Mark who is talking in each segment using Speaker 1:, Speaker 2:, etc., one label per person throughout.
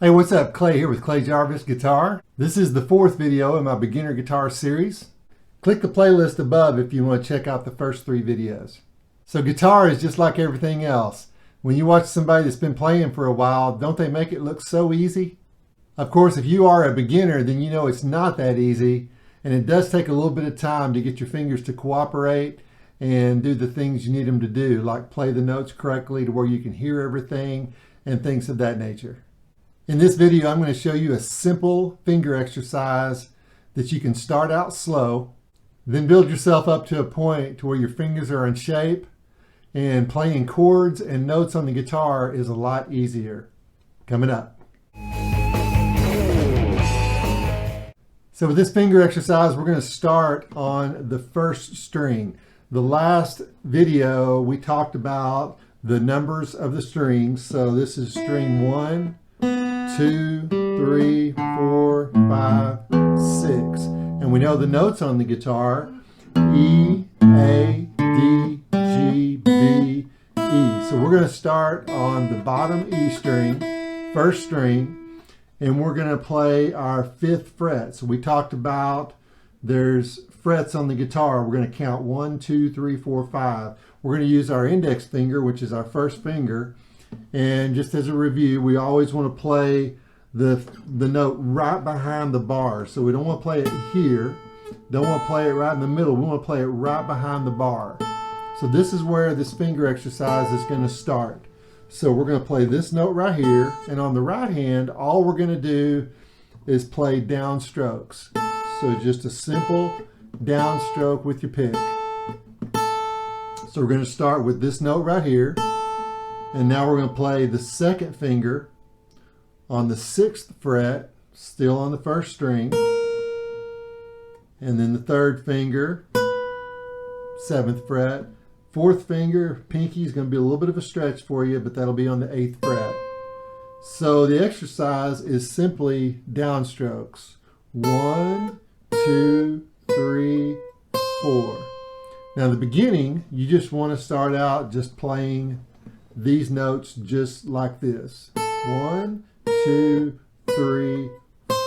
Speaker 1: Hey, what's up? Clay here with Clay Jarvis Guitar. This is the fourth video in my beginner guitar series. Click the playlist above if you want to check out the first three videos. So guitar is just like everything else. When you watch somebody that's been playing for a while, don't they make it look so easy? Of course, if you are a beginner, then you know it's not that easy, and it does take a little bit of time to get your fingers to cooperate and do the things you need them to do, like play the notes correctly to where you can hear everything and things of that nature. In this video, I'm going to show you a simple finger exercise that you can start out slow, then build yourself up to a point to where your fingers are in shape and playing chords and notes on the guitar is a lot easier. Coming up. So with this finger exercise, we're going to start on the first string. The last video, we talked about the numbers of the strings. So this is string 1, 2, 3, 4, 5, 6. And we know the notes on the guitar: E, A, D, G, B, E. So we're going to start on the bottom E string, first string, and we're going to play our 5th fret. So we talked about there's frets on the guitar. We're going to count 1, 2, 3, 4, 5. We're going to use our index finger, which is our first finger. And just as a review, we always want to play the note right behind the bar. So we don't want to play it here. Don't want to play it right in the middle. We want to play it right behind the bar. So this is where this finger exercise is going to start. So we're going to play this note right here. And on the right hand, all we're going to do is play downstrokes. So just a simple downstroke with your pick. So we're going to start with this note right here. And now we're going to play the second finger on the 6th fret, still on the first string. And then the third finger, 7th fret. 4th finger, pinky, is going to be a little bit of a stretch for you, but that'll be on the 8th fret. So the exercise is simply downstrokes. 1, 2, 3, 4. Now in the beginning, you just want to start out just playing these notes just like this. 1, 2, 3,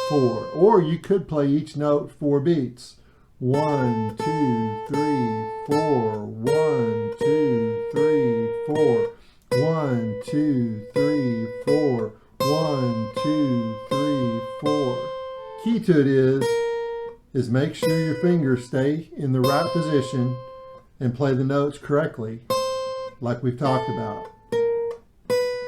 Speaker 1: 4. Or you could play each note 4 beats. 1, 2, 3, 4. 1, 2, 3, 4. 1, 2, 3, 4. 1, 2, 3, 4. Key to it is make sure your fingers stay in the right position and play the notes correctly, like we've talked about.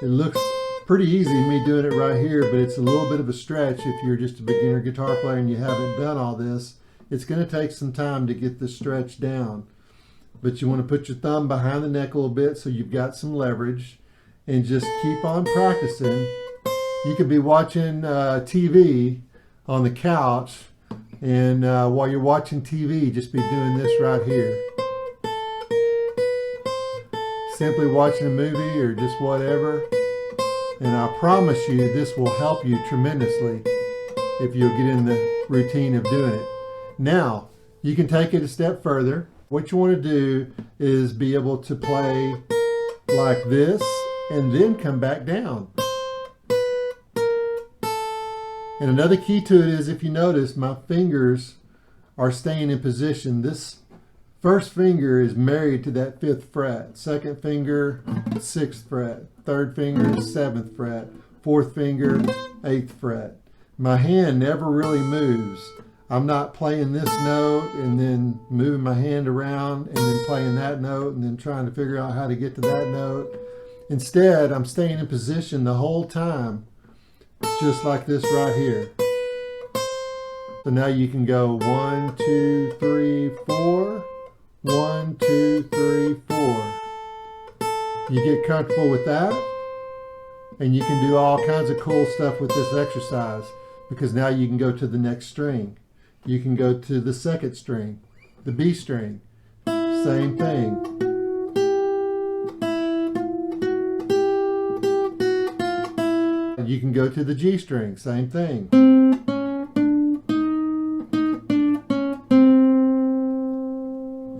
Speaker 1: It looks pretty easy, me doing it right here, but it's a little bit of a stretch if you're just a beginner guitar player and you haven't done all this. It's going to take some time to get this stretch down. But you want to put your thumb behind the neck a little bit so you've got some leverage and just keep on practicing. You could be watching TV on the couch, and while you're watching TV, just be doing this right here. Simply watching a movie or just whatever. And I promise you this will help you tremendously if you'll get in the routine of doing it. Now, you can take it a step further. What you want to do is be able to play like this and then come back down. And another key to it is, if you notice, my fingers are staying in position. This first finger is married to that 5th fret. Second finger, 6th fret. Third finger, 7th fret. 4th finger, 8th fret. My hand never really moves. I'm not playing this note and then moving my hand around and then playing that note and then trying to figure out how to get to that note. Instead, I'm staying in position the whole time, just like this right here. So now you can go 1, 2, 3, 4. 1, 2, 3, 4. You get comfortable with that, and you can do all kinds of cool stuff with this exercise, because now you can go to the next string. You can go to the 2nd string, the B string. Same thing. You can go to the G string. Same thing.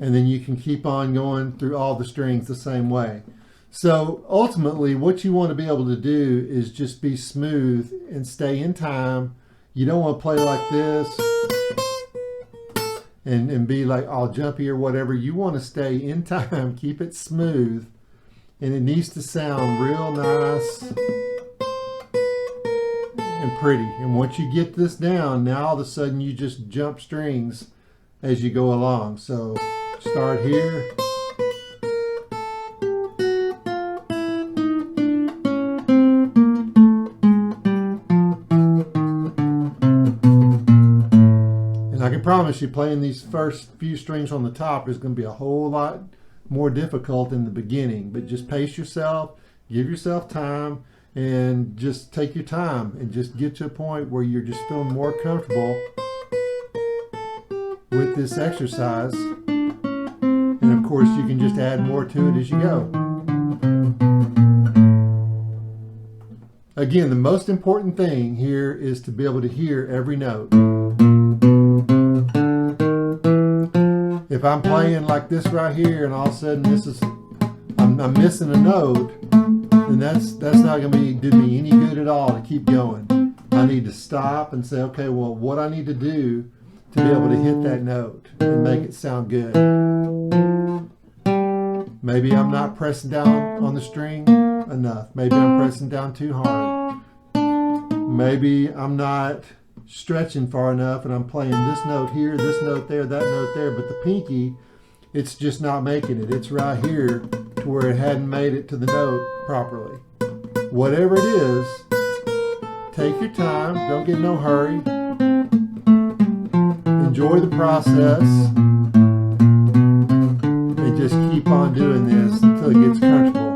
Speaker 1: And then you can keep on going through all the strings the same way. So ultimately, what you want to be able to do is just be smooth and stay in time. You don't want to play like this and be like all jumpy or whatever. You want to stay in time, keep it smooth, and it needs to sound real nice and pretty. And once you get this down, now all of a sudden you just jump strings as you go along. So start here. I can promise you, playing these first few strings on the top is going to be a whole lot more difficult in the beginning, but just pace yourself, give yourself time, and just take your time and just get to a point where you're just feeling more comfortable with this exercise. And of course, you can just add more to it as you go. Again, the most important thing here is to be able to hear every note. If I'm playing like this right here and all of a sudden I'm missing a note, then that's not going to do me any good at all to keep going. I need to stop and say, okay, well, what I need to do to be able to hit that note and make it sound good. Maybe I'm not pressing down on the string enough. Maybe I'm pressing down too hard. Maybe I'm not stretching far enough and I'm playing this note here, this note there, that note there, but the pinky, it's just not making it. It's right here to where it hadn't made it to the note properly. Whatever it is, take your time, don't get in no hurry. Enjoy the process and just keep on doing this until it gets comfortable.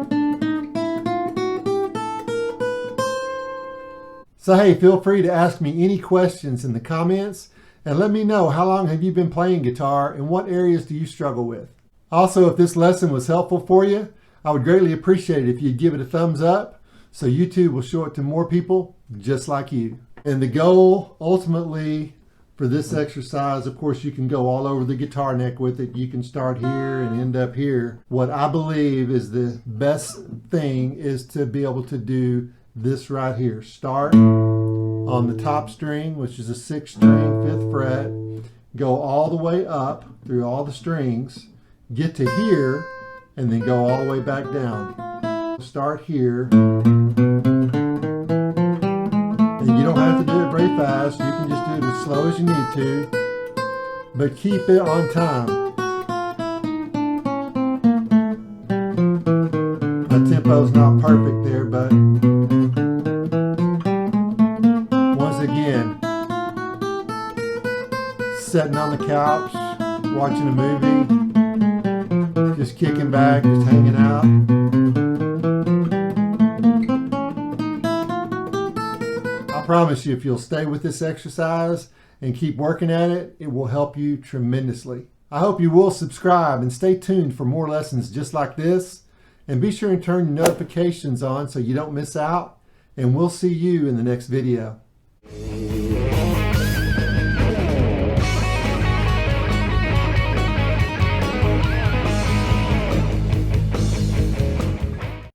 Speaker 1: So hey, feel free to ask me any questions in the comments and let me know how long have you been playing guitar and what areas do you struggle with. Also, if this lesson was helpful for you, I would greatly appreciate it if you'd give it a thumbs up so YouTube will show it to more people just like you. And the goal ultimately for this exercise, of course, you can go all over the guitar neck with it. You can start here and end up here. What I believe is the best thing is to be able to do this right here. Start on the top string, which is a 6th string, 5th fret, go all the way up through all the strings, get to here, and then go all the way back down. Start here, and you don't have to do it very fast. You can just do it as slow as you need to, but keep it on time. My tempo's not perfect there, but again, sitting on the couch, watching a movie, just kicking back, just hanging out. I promise you, if you'll stay with this exercise and keep working at it, it will help you tremendously. I hope you will subscribe and stay tuned for more lessons just like this. And be sure and turn your notifications on so you don't miss out. And we'll see you in the next video.